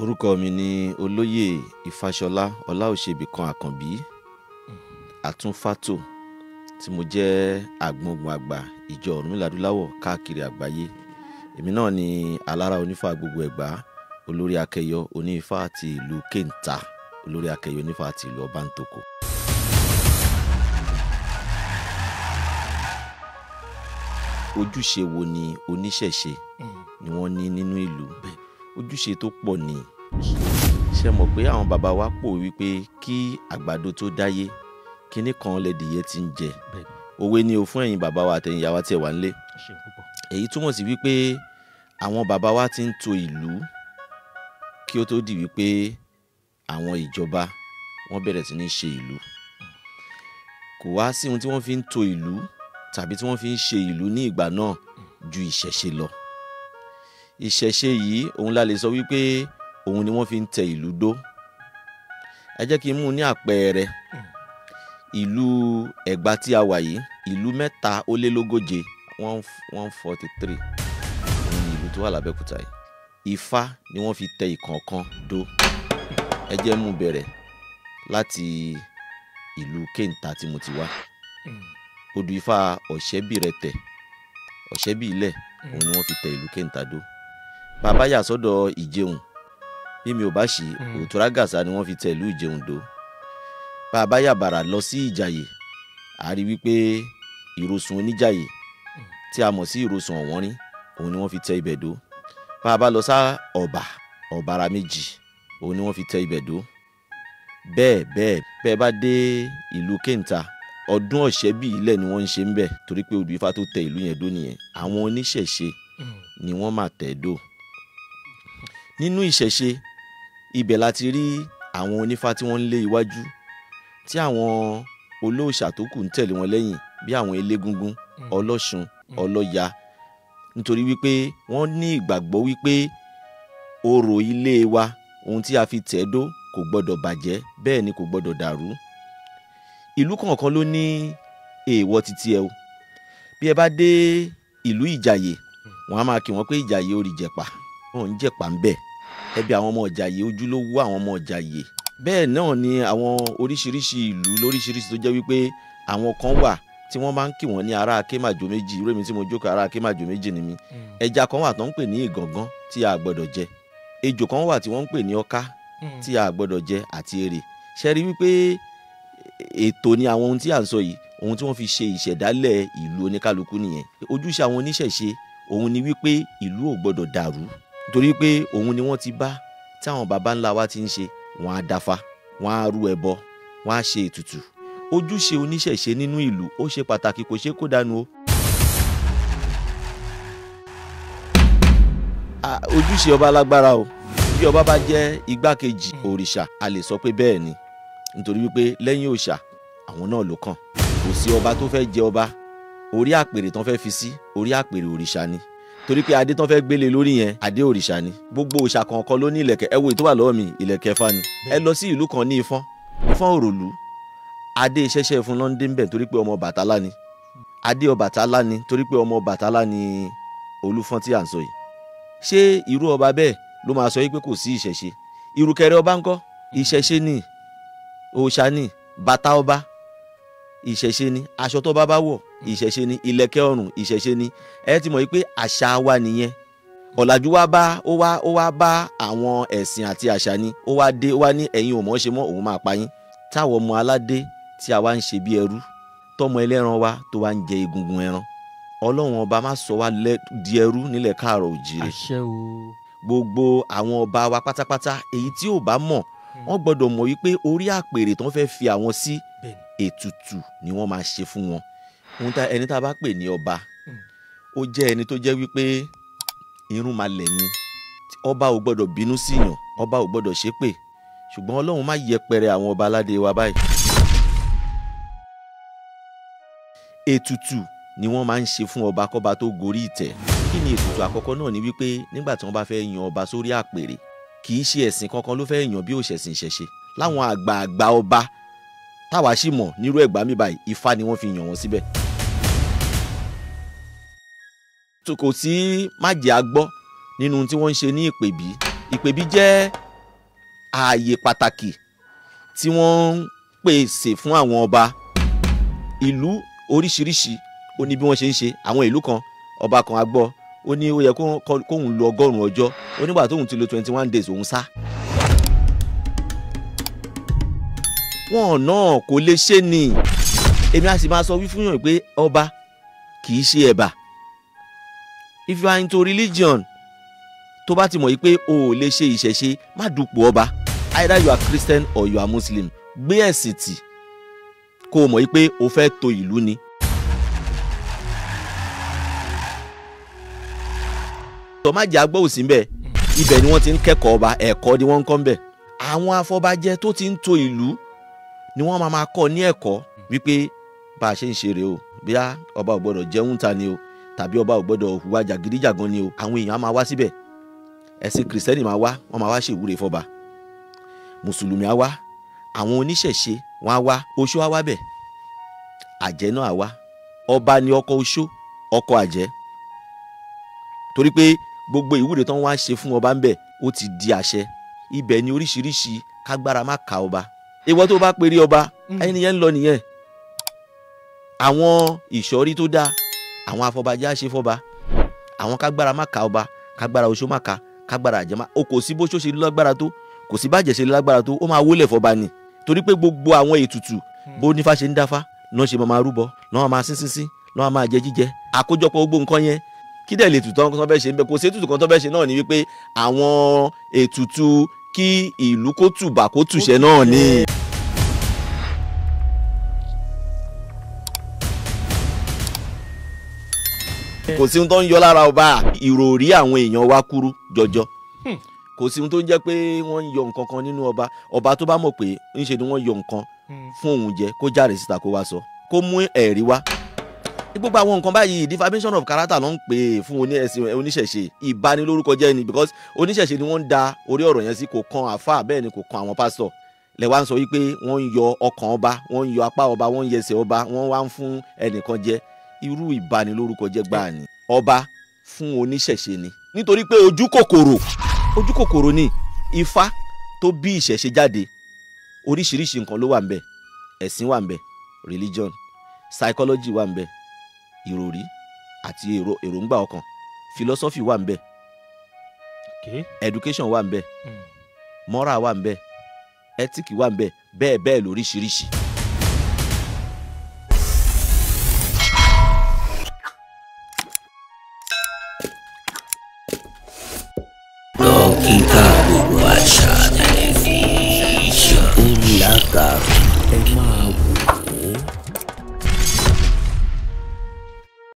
Orúkọ mi ni Olóyè Ifáṣọlá Ọláòṣèbìkan Àkànbí Àtúnfátò tí mo jẹ́ àgbọ̀ngbọ̀n àgbà ìjọ Ọ̀rúnmìlà Adúláwọ̀ káàkiri àgbáyé. Èmi náà ni alára onífá gbogbo Ẹ̀gbá, olórí akẹyọ onífá ti ìlú Kéńtà, olórí akẹyọ onífá ti ìlú Ọbántòkò. Ojúṣe wo ni oníṣẹ̀ṣe ni wọ́n ní nínú ìlú? Ojúṣe tó pọ̀ ni. Ṣé mọ̀ pé àwọn bàbá wa pò wípé kí àgbàdo tó dáyé kíní kan lẹ́dìyẹ ti ń jẹ. Òwe ni o fún ẹ̀yin bàbá wa àtẹ̀yin ìyá wa tí ẹ wà nílé. Èyí túmọ̀ sí wípé àwọn bàbá wa ti ń tò ìlú kí ó tó di wípé àwọn ìjọba wọ́n bẹ̀rẹ̀ sí ní ṣe ìlú. Kò wá sí ohun tí wọ́n fi ń tò ìlú tàbí tí wọ́n fi ń ṣe ìlú ní ìgbà náà ju ìṣẹ̀ṣe lọ. Ìṣẹ̀ṣe yìí òun la lè sọ wípé òun ni wọ́n fi ń tẹ ìlú dó. Ẹ jẹ́ kí n mú ní àpẹẹrẹ ìlú Ẹ̀gbá tí a wà yìí, ìlú 343 143 òun ni ìlú tó wà l'Abẹ́òkúta yìí. Ifá ni wọ́n fi tẹ ìkọ̀ọ̀kan dó. Ẹ jẹ́ mú bẹ̀rẹ̀ láti ìlú Kéńtà tí mo ti wá. Odù Ifá Ọ̀ṣẹ́bìrẹ̀tẹ̀, Ọ̀ṣẹ́bìilẹ̀ òun ni wọ́n fi tẹ ìlú Kéńtà dó. Bàbá yà sọ́dọ̀ Ìjẹun, bí mi ò bá ṣì Òtúrágàsà ni wọ́n fi tẹ ìlú Ìjẹun dó. Bàbá yà bàrà lọ sí Ìjàyè, a rí wípé Ìrosùn Oníjàyè tí a mọ̀ sí Ìrosùn Ọ̀wọ́nrín òun ni wọ́n fi tẹ ibẹ̀ dó. Bàbá lọ sá Ọ̀bàrà Méjì òun ni wọ́n fi tẹ ibẹ̀ dó. Bẹ́ẹ̀ bá dé ìlú Kéńtà, ọdún Ọ̀ṣẹ́bìilẹ̀ ni wọ́n ń ṣe ń bẹ̀ torí pé odù Ifá tó tẹ ìlú yẹn dó nìyẹn. Àwọn oníṣẹ̀ṣe ni wọ́n máa tẹ̀ dó. Nínú ìṣẹ̀ṣe ibẹ̀ la ti rí àwọn onífá tí wọ́n ń lé iwájú, tí àwọn olóòṣà tó kù ń tẹ̀lé wọn lẹ́yìn bí àwọn Elégúngún, Ọlọ́ṣun, Ọlọ́ya, nítorí wípé wọ́n ní ìgbàgbọ́ wípé orò ilé wa, ohun tí a fi tẹ̀ dó kò gbọdọ̀ bàjẹ́, bẹ́ẹ̀ ni kò gbọdọ̀ dàrú. Ìlú kọ̀ọ̀kan ló ní èèwọ̀ títí ẹ o. Bí ẹ bá dé ìlú Ìjàyè, wọ́n á máa kí wọ́n pé Ìjàyè orí jẹ̀pà, wọ́n ń jẹ̀pà ń bẹ̀. Ẹbí àwọn ọmọ Ìjàyè ojúlówó àwọn ọmọ Ìjàyè. Bẹ́ẹ̀ náà ni àwọn oríṣiríṣi ìlú lóríṣiríṣi tó jẹ́ wípé àwọn kan wà tí wọ́n máa ń kí wọ́n ní ará Akémàjò méjì. Irú èmi tí mo jókòó ará Akémàjò méjì ni mí. Ẹja kan wà tó ń pè ní ìgàngán tí a gbọ́dọ̀ jẹ. Ejò kan wà tí wọ́n ń pè ní ọká tí a gbọ́dọ̀ jẹ àti èrè. Ṣé rí wípé ètò ni àwọn ohun tí à ń sọ yìí, ohun tí wọ́n fi ṣe ìṣẹ̀dálẹ̀ ìlú oníkálukú nìyẹn. Ojúṣe àwọn oníṣẹ̀ṣe òun ni wípé ìlú ò gbọdọ̀ dàrú, torí pé òun ni wọ́n ti bá tí àwọn baba ńlá wa ti ń ṣe. Wọ́n á dáfá, wọ́n á rú ẹbọ, wọ́n á ṣe ètùtù. Ojúṣe oníṣẹ̀ṣe nínú ìlú ó ṣe pàtàkì, kò ṣe kó dànù o. Ojúṣe ọba lágbára o. Bí ọba bá jẹ́ igbákejì òrìṣà, a lè sọ pé bẹ́ẹ̀ ni, nítorí wípé lẹ́yìn òòṣà àwọn náà ló kàn. Kò sí ọba tó fẹ́ jẹ ọba, orí àpèrè tán fẹ́ fi sí orí àpèrè òrìṣà ni, torí pé adé tán fẹ́ gbélé lórí yẹn adé òrìṣà ni. Gbogbo òòṣà kọ̀ọ̀kan ló ní ìlẹ̀kẹ̀. Ẹ wo èyí tó wà lọ́wọ́ mi, ìlẹ̀kẹ̀ Ifá ni. Ẹ lọ sí ìlú kan ní Ifọ̀n Òròlú, adé Ṣẹ̀ṣẹ̀ fún lọ́ndé ń bẹ̀ torí pé ọmọ Bàtálá ni. Adé Ọbàtálá ni torí pé ọmọ Bàtálá ni Olúfọ́n tí à ń sọ yìí. Ṣé irú ọba bẹ́ẹ̀ ló máa sọ wípé kò sí ìṣẹ̀ṣe? Ìrùkẹ̀rẹ̀ ọba ńkọ́? Ìṣẹ̀ṣe ni. Òòṣà ni. Bàtà ọba ìṣẹ̀ṣe ni. Aṣọ tó bá wọ̀ ìṣẹ̀ṣe ni. Ìlẹ̀kẹ̀ ọrùn ìṣẹ̀ṣe ni. Ẹ ti mọ̀ wípé àṣà wa nìyẹn. Ọ̀làjú wa bá àwọn ẹ̀sìn àti àṣà ni. Ó wá ní ẹ̀yin ò mọ̀ ṣe mọ́, òun máa pa yín. Táwọn ọmọ aládé tí a wá ń ṣe bí ẹrú, tọmọ ẹlẹ́ran wa tó wá ń jẹ egungun ẹran. Ọlọ́run ọba má sọ wá di ẹrú nílẹ̀ Káàárọ̀ Oòjíire. Àṣẹ o. Gbogbo àwọn ọba wa pátápátá, èyí tí ò bá mọ̀, wọ́n gbọ́dọ̀ mọ̀ wípé orí àpèrè tán fẹ́ fi àwọn sí, ètùtù ni wọ́n máa ṣe fún wọn. Ẹni tá a bá pè ní ọba, ó jẹ́ ẹni tó jẹ́ wípé irúnmalẹ̀ ni. Ọba ò gbọ́dọ̀ bínú síyàn, ọba ò gbọ́dọ̀ ṣépè. Ṣùgbọ́n Ọlọ́run má yẹpẹrẹ àwọn ọba aládé wa báyìí. Ètùtù ni wọ́n máa ń ṣe fún ọba kọ́ba tó gorí ìtẹ́. Kí ni ètùtù àkọ́kọ́ náà? Ni wípé nígbà tí wọ́n bá fẹ́ yan ọba sórí àpèrè, kì í ṣe ẹ̀sìn kankan ló fẹ́ yan bí òṣèṣìn ìṣẹ̀ṣe. Láwọn àgbààgbà ọba táwa sì mọ̀ nírú Ẹ̀gbá mi báyìí, Ifá ni wọ́n fi yàn wọ́n síbẹ̀. Kò sí májè agbọ́ nínú tí wọ́n ń ṣe ní ìpèbí. Ìpèbí jẹ́ ààyè pàtàkì tí wọ́n ń pèsè fún àwọn ọba. Ìlú oríṣiríṣi ó ní bí wọ́n ṣe ń ṣe. Àwọn ìlú kan ọba kan á gbọ́ ó ní ó yẹ kóun lo 100 ọjọ́, ó nígbà tóun ti lo 21 days òun sá. Wọ́n náà kò lè ṣe ni. Èmi á sì máa sọ wí fún yàn pé ọba kì í ṣe ẹ̀bà. If you are into religion, tó bá ti mọ̀ yí pé o ò lè ṣe ìṣẹ̀ṣe, má dupò ọba. Either you are Christian or you are Muslim. Gbé ẹ̀sìn tì kó o mọ̀ yí pé o fẹ́ tò ìlú ni. Tọ́májà agbọ́ òsì ń bẹ̀, ibẹ̀ ni wọ́n ti ń kẹ́kọ̀ọ́ ọba, ẹ̀kọ́ ni wọ́n ń kọ́ ń bẹ̀. Àwọn afọbajẹ tó ti ń tò ìlú ni wọ́n máa kọ́ ní ẹ̀kọ́ wípé bá a ṣe ń ṣe rèé o, bíá ọba ò gbọ́dọ̀ jẹun ta ni o, tàbí ọba ò gbọ́dọ̀ hùwà jàgídíjàgan ni o. Àwọn èèyàn á máa wá síbẹ̀. Ẹ̀sìn kìrìsìtẹ́nì máa wá, wọ́n máa wá ṣèwúre fọba. Mùsùlùmí á wá, àwọn oníṣẹ̀ṣe wọ́n á wá, oṣó á wá bẹ̀, àjẹ́ náà á wá. Ọba ni ọkọ oṣó, ọkọ àjẹ́. Torí pé gbogbo ìwúre tán wá ṣe fún ọba ń bẹ̀ ó ti di àṣẹ. Ibẹ̀ ni oríṣiríṣi kágbára má ka ọba. Ìwọ tó bá perí ọba, ẹni yẹn ń lọ nìyẹn. Àwọn ìṣọ́rí tó dáa, àwọn afọbajẹ á ṣe fọba. Àwọn kágbára má ka ọba, kágbára oṣó má ka, kágbára àjẹ́ má. O kò sí bó ṣó ṣe lágbára tó, kò sí bàjẹ́ ṣe lágbára tó, ó máa wólẹ̀ fọba ni. Torí pé gbogbo àwọn ètùtù bó nífá ṣe ń dáfá náà ṣe máa rúbọ, náà máa sínsínsín, náà máa jẹ jíjẹ. Àkójọpọ̀ gbogbo nǹkan yẹn kí dẹ̀ lè ètùtù kan tó fẹ́ ṣe ń bẹ, kò sí ètùtù kan tó fẹ́ ṣe náà ni wípé àwọn ètùtù kí ìlú kó tùbà kó tùṣẹ́ náà ni. Kò sí ohun tó ń yọ lára ọba. Ìròrí àwọn èèyàn wa kúrú jọjọ. Kò sí ohun tó ń jẹ́ pé wọ́n ń yọ nǹkan kan nínú ọba. Ọba tó bá mọ̀ pé ńṣe ni wọ́n yọ nǹkan fún òun jẹ kó jáde síta kó wá sọ, kó mú ẹ̀rí wá. Gbogbo àwọn nǹkan báyìí defamation of character ló ń pè é fún oníṣẹ̀ṣe. Ìbanilórúkọ jẹ́ ni, because oníṣẹ̀ṣe ni wọ́n ń da orí ọ̀rọ̀ yẹn sí, kò kan àfáà bẹ́ẹ̀ ni kò kan àwọn pásítọ̀. Lẹ wá ń sọ wípé wọ́n ń yọ ọkàn ọba, wọ́n ń yọ apá ọba, wọ́n ń yẹsẹ̀ ọba, wọ́n wá ń fún ẹnìkan jẹ. Irú ìbanilórúkọ jẹ́ gbáà ni. Ọba fún oníṣẹ̀ṣe ni, nítorí pé ojú kòkòrò ni. Ifá tó bí ìṣẹ̀ṣe jáde, oríṣiríṣi nǹkan ló wà ń bẹ̀. Ẹ̀sìn wà ń bẹ̀, religion, psychology wà ń bẹ̀, ìròrí àti èròǹgbà ọkàn, philosophy wà ń bẹ̀, education wà ń bẹ̀, moral wà ń bẹ̀, ethic wà ń bẹ̀, bẹ́ẹ̀ bẹ́ẹ̀ lóríṣiríṣi. Dókítà gbogbo àṣà tẹlifíṣàn. Ó ní àkàrà ẹ máa.